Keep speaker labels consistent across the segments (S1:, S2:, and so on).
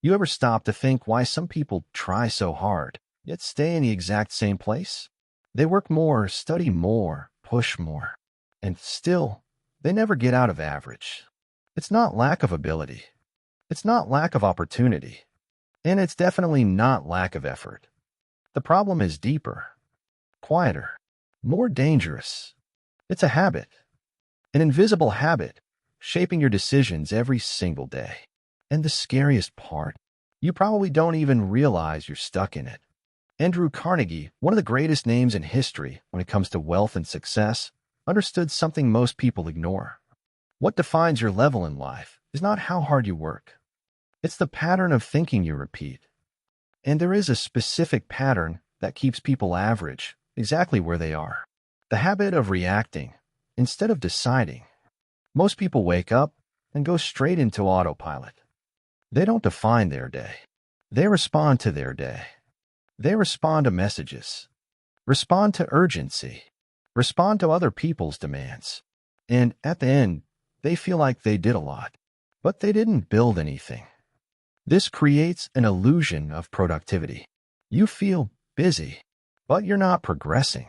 S1: You ever stop to think why some people try so hard, yet stay in the exact same place? They work more, study more, push more, and still, they never get out of average. It's not lack of ability. It's not lack of opportunity. And it's definitely not lack of effort. The problem is deeper, quieter, more dangerous. It's a habit, an invisible habit, shaping your decisions every single day. And the scariest part, you probably don't even realize you're stuck in it. Andrew Carnegie, one of the greatest names in history when it comes to wealth and success, understood something most people ignore. What defines your level in life is not how hard you work. It's the pattern of thinking you repeat. And there is a specific pattern that keeps people average, exactly where they are. The habit of reacting instead of deciding. Most people wake up and go straight into autopilot. They don't define their day. They respond to their day. They respond to messages, respond to urgency, respond to other people's demands. And at the end, they feel like they did a lot, but they didn't build anything. This creates an illusion of productivity. You feel busy, but you're not progressing.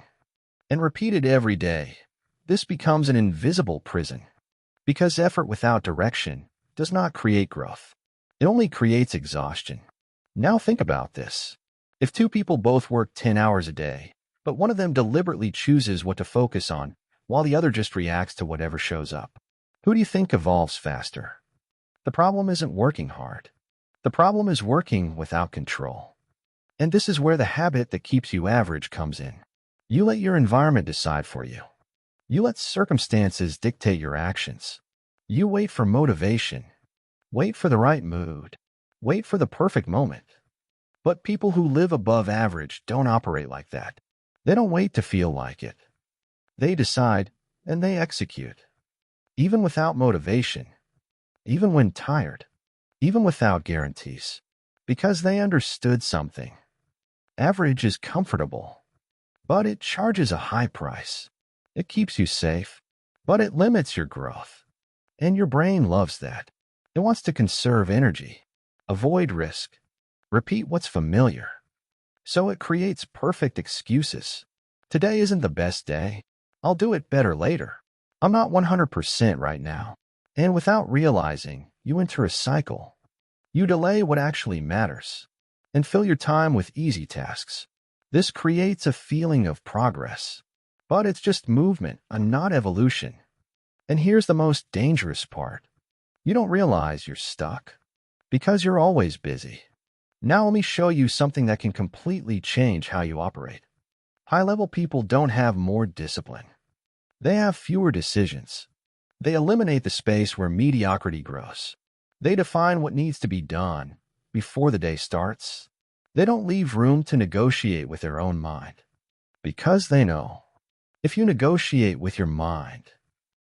S1: And repeated every day, this becomes an invisible prison. Because effort without direction does not create growth. It only creates exhaustion. Now think about this. If two people both work 10 hours a day, but one of them deliberately chooses what to focus on, while the other just reacts to whatever shows up, who do you think evolves faster? The problem isn't working hard. The problem is working without control. And this is where the habit that keeps you average comes in. You let your environment decide for you. You let circumstances dictate your actions. You wait for motivation. Wait for the right mood. Wait for the perfect moment. But people who live above average don't operate like that. They don't wait to feel like it. They decide and they execute. Even without motivation. Even when tired. Even without guarantees. Because they understood something. Average is comfortable, but it charges a high price. It keeps you safe, but it limits your growth. And your brain loves that. It wants to conserve energy, avoid risk, repeat what's familiar. So it creates perfect excuses. Today isn't the best day. I'll do it better later. I'm not 100% right now. And without realizing, you enter a cycle. You delay what actually matters and fill your time with easy tasks. This creates a feeling of progress. But it's just movement and not evolution. And here's the most dangerous part. You don't realize you're stuck because you're always busy. Now let me show you something that can completely change how you operate. High-level people don't have more discipline. They have fewer decisions. They eliminate the space where mediocrity grows. They define what needs to be done before the day starts. They don't leave room to negotiate with their own mind because they know if you negotiate with your mind,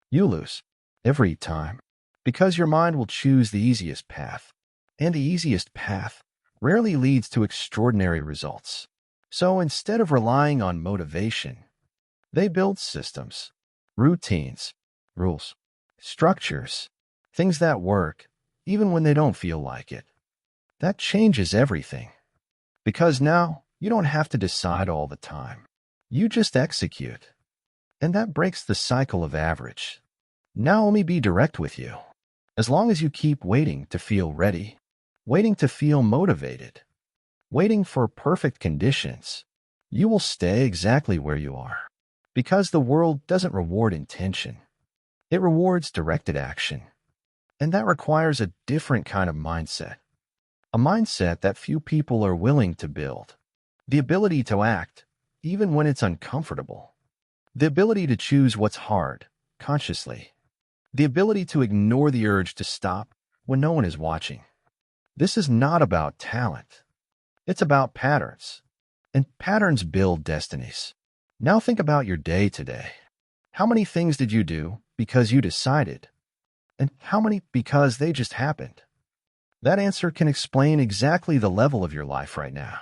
S1: you lose every time because your mind will choose the easiest path, and the easiest path rarely leads to extraordinary results. So instead of relying on motivation, they build systems, routines, rules, structures, things that work even when they don't feel like it. That changes everything because now you don't have to decide all the time. You just execute. And that breaks the cycle of average. Now let me be direct with you. As long as you keep waiting to feel ready, waiting to feel motivated, waiting for perfect conditions, you will stay exactly where you are. Because the world doesn't reward intention. It rewards directed action. And that requires a different kind of mindset. A mindset that few people are willing to build. The ability to act, even when it's uncomfortable. The ability to choose what's hard, consciously. The ability to ignore the urge to stop when no one is watching. This is not about talent. It's about patterns. And patterns build destinies. Now think about your day today. How many things did you do because you decided? And how many because they just happened? That answer can explain exactly the level of your life right now.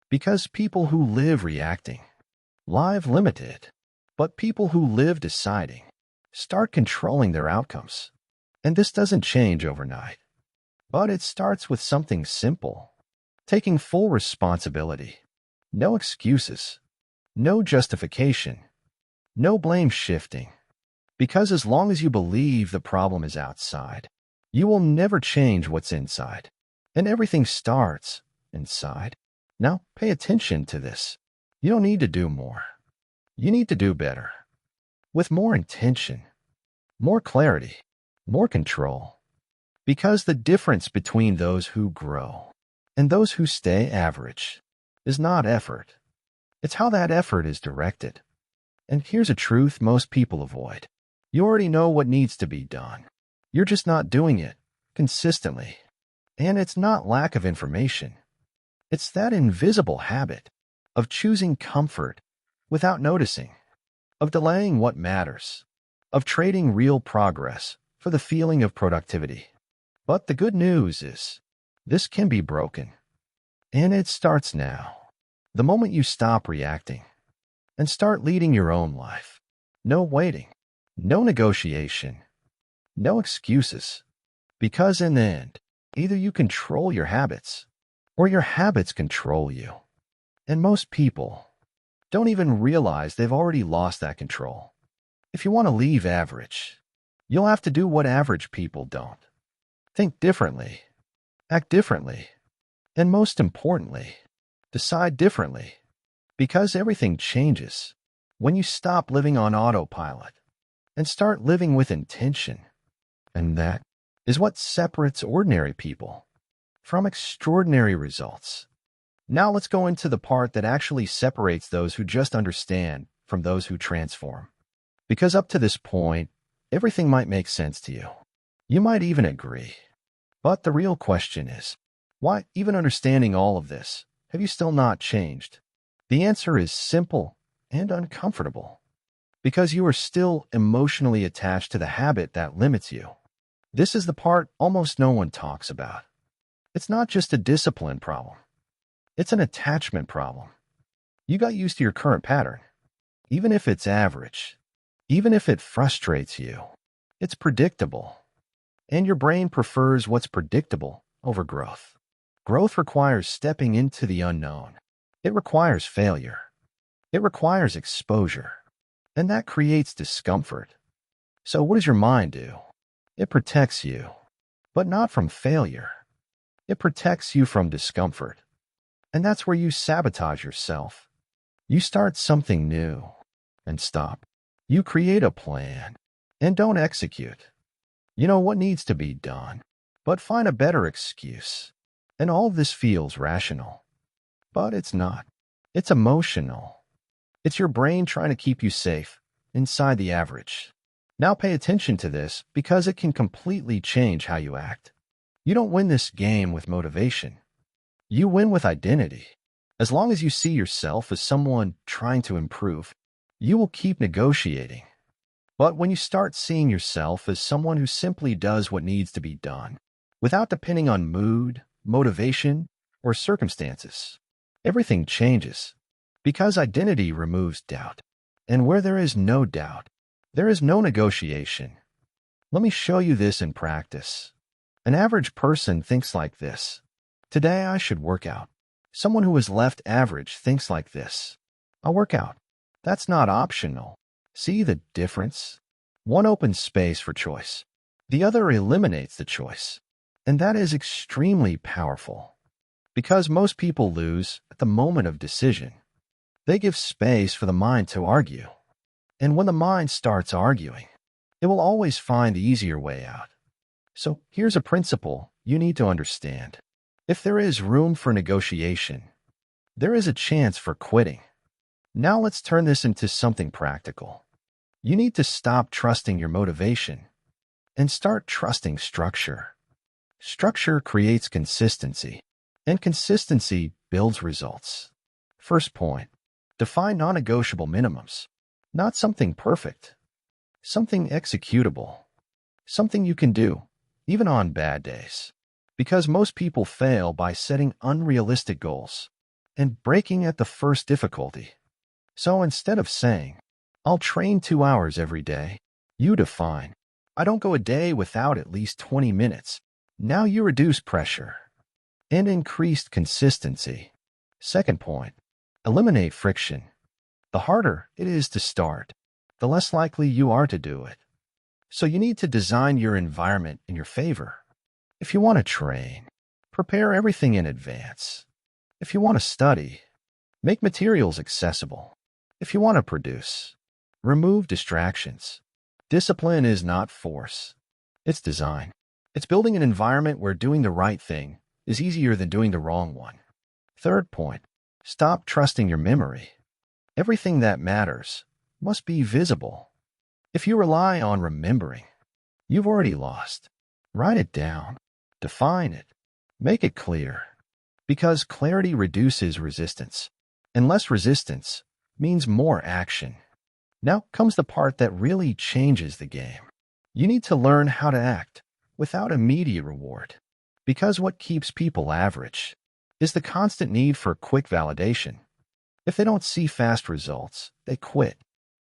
S1: Because people who live reacting, live limited. But people who live deciding start controlling their outcomes. And this doesn't change overnight. But it starts with something simple. Taking full responsibility. No excuses. No justification. No blame shifting. Because as long as you believe the problem is outside, you will never change what's inside. And everything starts inside. Now, pay attention to this. You don't need to do more. You need to do better. With more intention, more clarity, more control. Because the difference between those who grow and those who stay average is not effort. It's how that effort is directed. And here's a truth most people avoid. You already know what needs to be done. You're just not doing it consistently. And it's not lack of information. It's that invisible habit of choosing comfort without noticing, of delaying what matters, of trading real progress for the feeling of productivity. But the good news is, this can be broken. And it starts now. The moment you stop reacting and start leading your own life. No waiting. No negotiation. No excuses. Because in the end, either you control your habits or your habits control you. And most people don't even realize they've already lost that control. If you want to leave average, you'll have to do what average people don't. Think differently, act differently, and most importantly, decide differently. Because everything changes when you stop living on autopilot and start living with intention. And that is what separates ordinary people from extraordinary results. Now let's go into the part that actually separates those who just understand from those who transform. Because up to this point, everything might make sense to you. You might even agree. But the real question is, why, even understanding all of this, have you still not changed? The answer is simple and uncomfortable. Because you are still emotionally attached to the habit that limits you. This is the part almost no one talks about. It's not just a discipline problem. It's an attachment problem. You got used to your current pattern. Even if it's average, even if it frustrates you, it's predictable. And your brain prefers what's predictable over growth. Growth requires stepping into the unknown. It requires failure. It requires exposure. And that creates discomfort. So what does your mind do? It protects you, but not from failure. It protects you from discomfort. And that's where you sabotage yourself. You start something new and stop. You create a plan and don't execute. You know what needs to be done, but find a better excuse. And all of this feels rational. But it's not. It's emotional. It's your brain trying to keep you safe inside the average. Now pay attention to this because it can completely change how you act. You don't win this game with motivation. You win with identity. As long as you see yourself as someone trying to improve, you will keep negotiating. But when you start seeing yourself as someone who simply does what needs to be done, without depending on mood, motivation, or circumstances, everything changes. Because identity removes doubt. And where there is no doubt, there is no negotiation. Let me show you this in practice. An average person thinks like this. Today I should work out. Someone who is left average thinks like this. I'll work out. That's not optional. See the difference? One opens space for choice. The other eliminates the choice. And that is extremely powerful. Because most people lose at the moment of decision. They give space for the mind to argue. And when the mind starts arguing, it will always find the easier way out. So here's a principle you need to understand. If there is room for negotiation, there is a chance for quitting. Now let's turn this into something practical. You need to stop trusting your motivation and start trusting structure. Structure creates consistency, and consistency builds results. First point, define non-negotiable minimums. Not something perfect, something executable, something you can do, even on bad days. Because most people fail by setting unrealistic goals and breaking at the first difficulty. So instead of saying, I'll train 2 hours every day, you define, I don't go a day without at least 20 minutes. Now you reduce pressure and increased consistency. Second point, eliminate friction. The harder it is to start, the less likely you are to do it. So you need to design your environment in your favor. If you want to train, prepare everything in advance. If you want to study, make materials accessible. If you want to produce, remove distractions. Discipline is not force. It's design. It's building an environment where doing the right thing is easier than doing the wrong one. Third point, stop trusting your memory. Everything that matters must be visible. If you rely on remembering, you've already lost. Write it down. Define it. Make it clear. Because clarity reduces resistance, and less resistance means more action. Now comes the part that really changes the game. You need to learn how to act without immediate reward. Because what keeps people average is the constant need for quick validation. If they don't see fast results, they quit.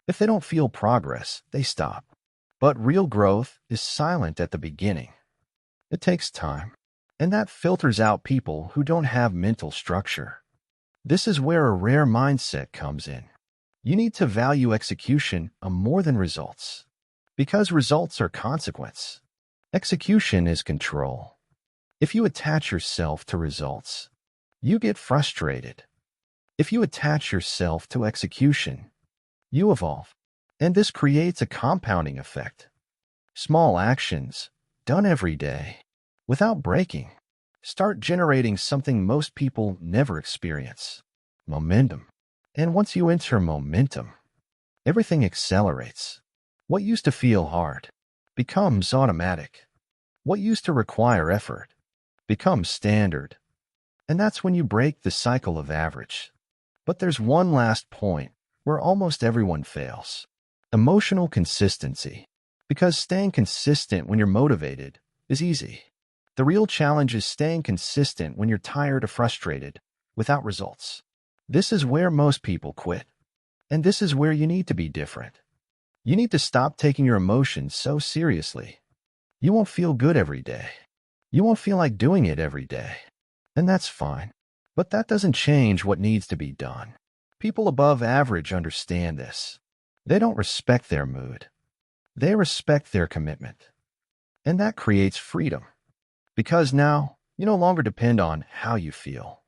S1: If they don't feel progress, they stop. But real growth is silent at the beginning. It takes time, and that filters out people who don't have mental structure. This is where a rare mindset comes in. You need to value execution more than results, because results are consequence. Execution is control. If you attach yourself to results, you get frustrated. If you attach yourself to execution, you evolve. And this creates a compounding effect. Small actions, done every day, without breaking, start generating something most people never experience: momentum. And once you enter momentum, everything accelerates. What used to feel hard becomes automatic. What used to require effort becomes standard. And that's when you break the cycle of average. But there's one last point where almost everyone fails: emotional consistency. Because staying consistent when you're motivated is easy. The real challenge is staying consistent when you're tired or frustrated, without results. This is where most people quit. And this is where you need to be different. You need to stop taking your emotions so seriously. You won't feel good every day. You won't feel like doing it every day. And that's fine. But that doesn't change what needs to be done. People above average understand this. They don't respect their mood. They respect their commitment. And that creates freedom. Because now, you no longer depend on how you feel.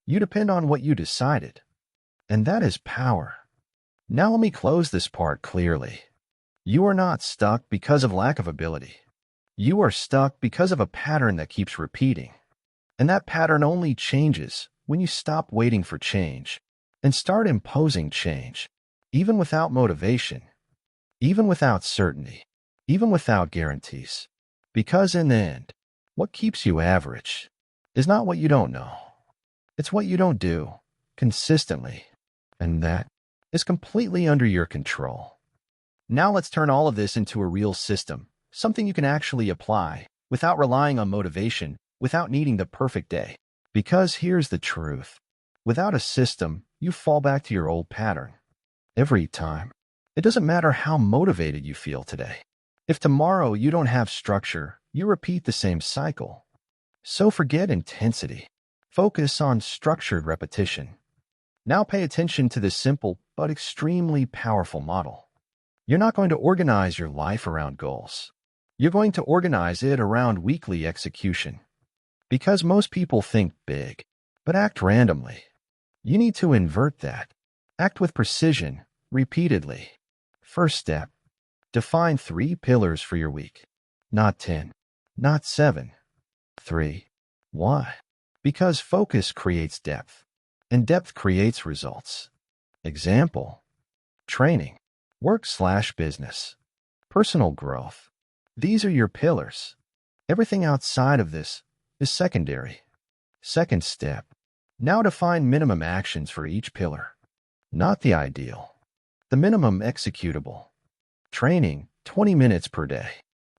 S1: You depend on what you decided. And that is power. Now let me close this part clearly. You are not stuck because of lack of ability. You are stuck because of a pattern that keeps repeating. And that pattern only changes when you stop waiting for change and start imposing change, even without motivation, even without certainty, even without guarantees. Because in the end, what keeps you average is not what you don't know. It's what you don't do consistently, and that is completely under your control. Now let's turn all of this into a real system, something you can actually apply without relying on motivation, without needing the perfect day. Because here's the truth. Without a system, you fall back to your old pattern. Every time. It doesn't matter how motivated you feel today. If tomorrow you don't have structure, you repeat the same cycle. So forget intensity. Focus on structured repetition. Now pay attention to this simple but extremely powerful model. You're not going to organize your life around goals. You're going to organize it around weekly execution. Because most people think big, but act randomly. You need to invert that. Act with precision, repeatedly. First step, define 3 pillars for your week. Not 10, not 7. 3. Why? Because focus creates depth, and depth creates results. Example: training, work/business, personal growth. These are your pillars. Everything outside of this is secondary. Second step, now define minimum actions for each pillar. Not the ideal, the minimum executable. Training, 20 minutes per day.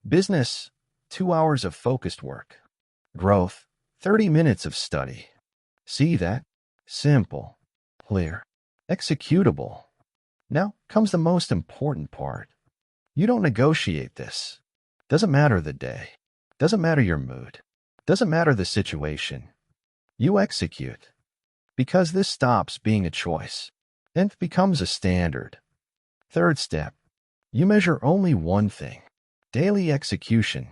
S1: Business, 2 hours of focused work. Growth, 30 minutes of study. See that? Simple, clear, executable. Now comes the most important part. You don't negotiate this. Doesn't matter the day. Doesn't matter your mood. Doesn't matter the situation. You execute. Because this stops being a choice and becomes a standard. Third step. You measure only one thing. Daily execution.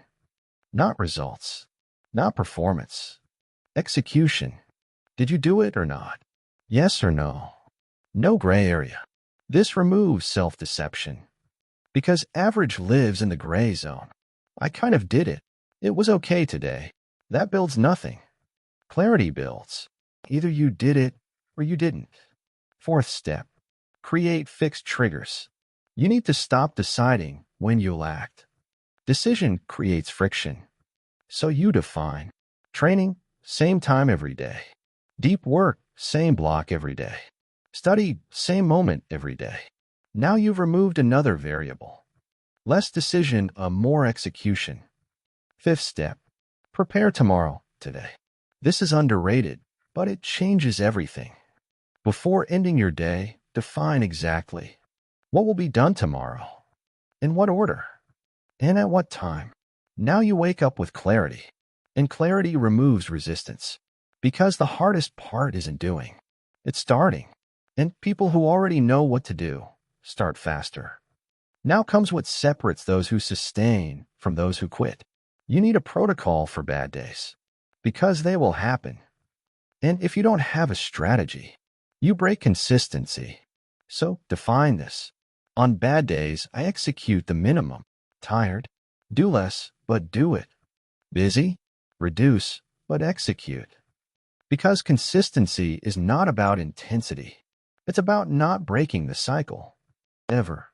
S1: Not results. Not performance. Execution. Did you do it or not? Yes or no? No gray area. This removes self-deception. Because average lives in the gray zone. I kind of did it. It was okay today. That builds nothing. Clarity builds. Either you did it or you didn't. Fourth step. Create fixed triggers. You need to stop deciding when you'll act. Decision creates friction. So you define. Training, same time every day. Deep work, same block every day. Study, same moment every day. Now you've removed another variable. Less decision, more execution. Fifth step. Prepare tomorrow, today. This is underrated, but it changes everything. Before ending your day, define exactly what will be done tomorrow, in what order, and at what time. Now you wake up with clarity, and clarity removes resistance. Because the hardest part isn't doing, it's starting. And people who already know what to do start faster. Now comes what separates those who sustain from those who quit. You need a protocol for bad days, because they will happen. And if you don't have a strategy, you break consistency. So define this. On bad days, I execute the minimum. Tired? Do less, but do it. Busy? Reduce, but execute. Because consistency is not about intensity. It's about not breaking the cycle. Ever.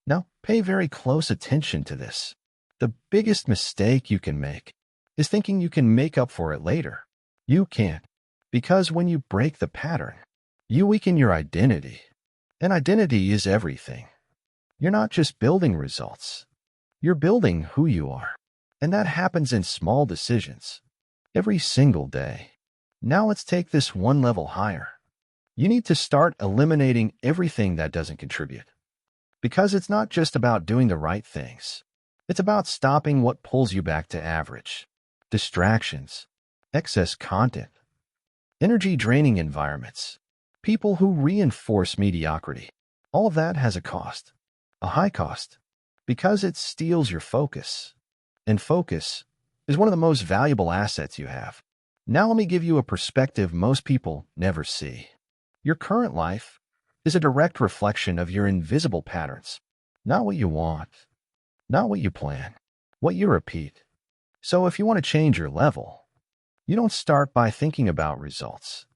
S1: Now, pay very close attention to this. The biggest mistake you can make is thinking you can make up for it later. You can't. Because when you break the pattern, you weaken your identity. And identity is everything. You're not just building results. You're building who you are. And that happens in small decisions. Every single day. Now let's take this one level higher. You need to start eliminating everything that doesn't contribute. Because it's not just about doing the right things. It's about stopping what pulls you back to average. Distractions, excess content, energy-draining environments, people who reinforce mediocrity. All of that has a cost, a high cost, because it steals your focus. And focus is one of the most valuable assets you have. Now let me give you a perspective most people never see. Your current life is a direct reflection of your invisible patterns. Not what you want, not what you plan, what you repeat. So if you want to change your level, you don't start by thinking about results.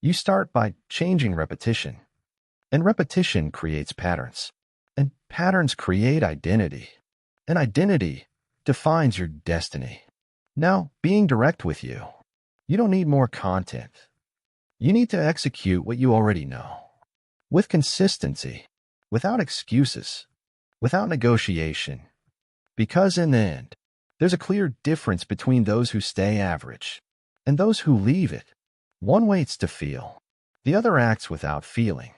S1: You start by changing repetition. And repetition creates patterns. And patterns create identity. And identity defines your destiny. Now, being direct with you, you don't need more content. You need to execute what you already know. With consistency, without excuses, without negotiation. Because in the end, there's a clear difference between those who stay average and those who leave it. One waits to feel. The other acts without feeling.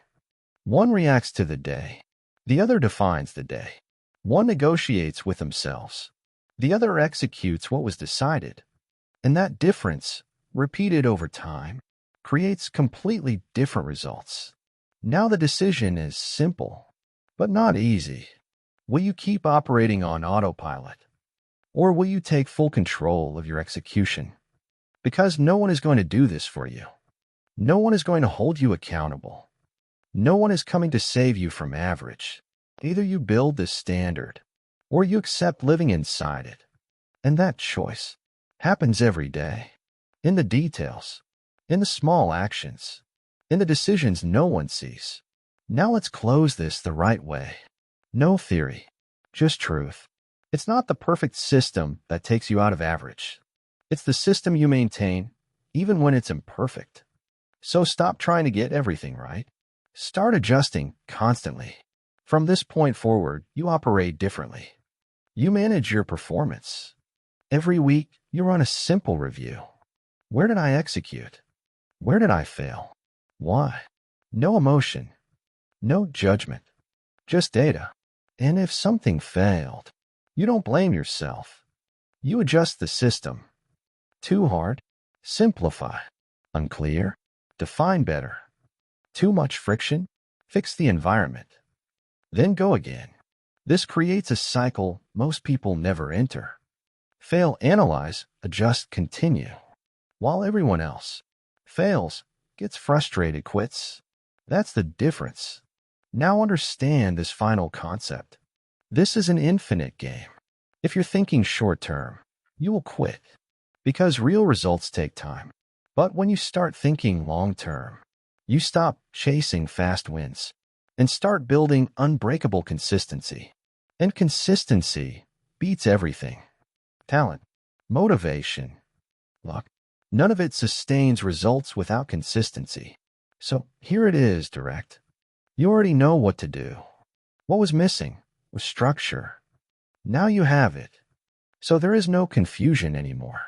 S1: One reacts to the day. The other defines the day. One negotiates with themselves. The other executes what was decided. And that difference, repeated over time, creates completely different results. Now the decision is simple, but not easy. Will you keep operating on autopilot? Or will you take full control of your execution? Because no one is going to do this for you. No one is going to hold you accountable. No one is coming to save you from average. Either you build this standard, or you accept living inside it. And that choice happens every day. In the details. In the small actions. In the decisions no one sees. Now let's close this the right way. No theory. Just truth. It's not the perfect system that takes you out of average. It's the system you maintain, even when it's imperfect. So stop trying to get everything right. Start adjusting constantly. From this point forward, you operate differently. You manage your performance. Every week, you run a simple review. Where did I execute? Where did I fail? Why? No emotion. No judgment. Just data. And if something failed, you don't blame yourself. You adjust the system. Too hard? Simplify. Unclear? Define better. Too much friction? Fix the environment. Then go again. This creates a cycle most people never enter. Fail, analyze, adjust, continue. While everyone else fails, gets frustrated, quits. That's the difference. Now understand this final concept. This is an infinite game. If you're thinking short term, you will quit because real results take time. But when you start thinking long term, you stop chasing fast wins and start building unbreakable consistency. And consistency beats everything. Talent, motivation, luck. None of it sustains results without consistency. So here it is, direct. You already know what to do. What was missing was structure. Now you have it. So there is no confusion anymore.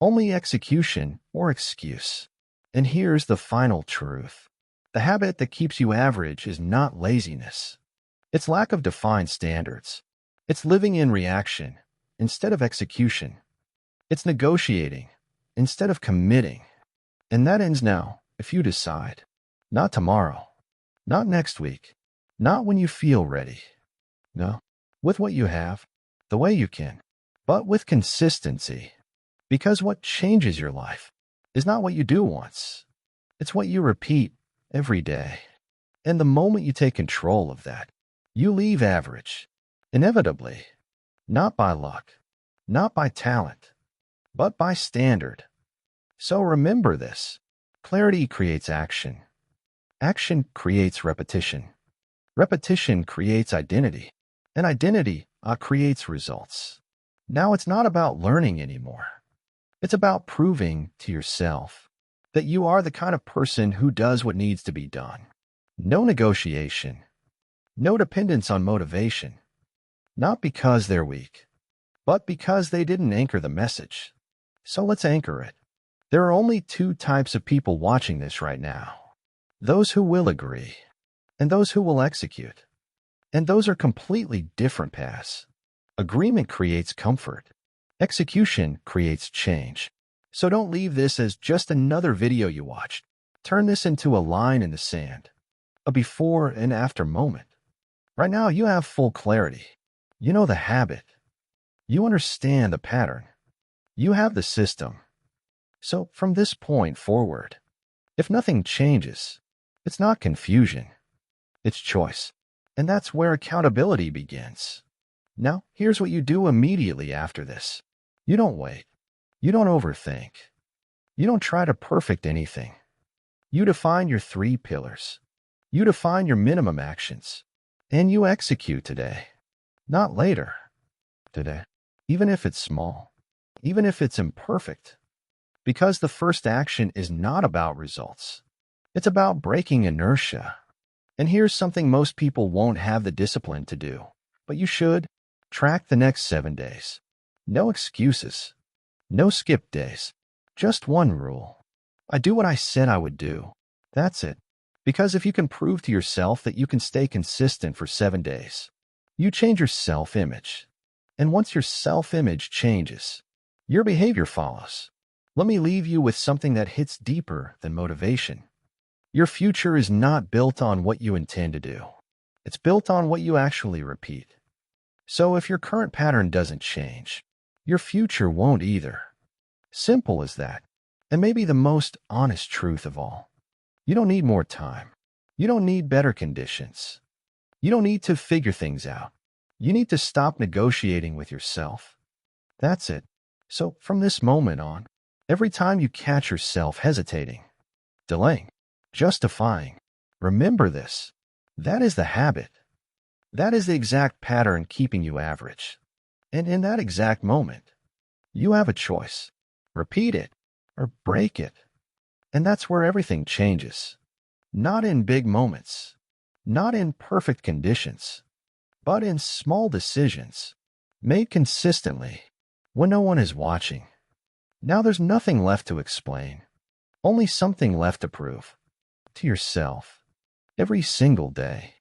S1: Only execution or excuse. And here's the final truth. The habit that keeps you average is not laziness. It's lack of defined standards. It's living in reaction instead of execution. It's negotiating instead of committing. And that ends now if you decide. Not tomorrow. Not next week. Not when you feel ready. No. With what you have, the way you can. But with consistency. Because what changes your life is not what you do once. It's what you repeat every day. And the moment you take control of that, you leave average. Inevitably. Not by luck. Not by talent. But by standard. So remember this. Clarity creates action. Action creates repetition. Repetition creates identity. And identity creates results. Now it's not about learning anymore. It's about proving to yourself that you are the kind of person who does what needs to be done. No negotiation. No dependence on motivation. Not because they're weak, but because they didn't anchor the message. So let's anchor it. There are only two types of people watching this right now. Those who will agree, and those who will execute. And those are completely different paths. Agreement creates comfort. Execution creates change. So don't leave this as just another video you watched. Turn this into a line in the sand. A before and after moment. Right now, you have full clarity. You know the habit. You understand the pattern. You have the system. So from this point forward, if nothing changes, it's not confusion. It's choice. And that's where accountability begins. Now, here's what you do immediately after this. You don't wait. You don't overthink. You don't try to perfect anything. You define your 3 pillars. You define your minimum actions. And you execute today. Not later. Today. Even if it's small. Even if it's imperfect. Because the first action is not about results. It's about breaking inertia. And here's something most people won't have the discipline to do. But you should. Track the next 7 days. No excuses. No skip days. Just one rule. I do what I said I would do. That's it. Because if you can prove to yourself that you can stay consistent for 7 days, you change your self-image. And once your self-image changes, your behavior follows. Let me leave you with something that hits deeper than motivation. Your future is not built on what you intend to do. It's built on what you actually repeat. So if your current pattern doesn't change, your future won't either. Simple as that. And maybe the most honest truth of all. You don't need more time. You don't need better conditions. You don't need to figure things out. You need to stop negotiating with yourself. That's it. So from this moment on, every time you catch yourself hesitating, delaying, justifying, remember this. That is the habit. That is the exact pattern keeping you average. And in that exact moment, you have a choice. Repeat it or break it. And that's where everything changes. Not in big moments, not in perfect conditions, but in small decisions made consistently when no one is watching. Now there's nothing left to explain, only something left to prove to yourself every single day.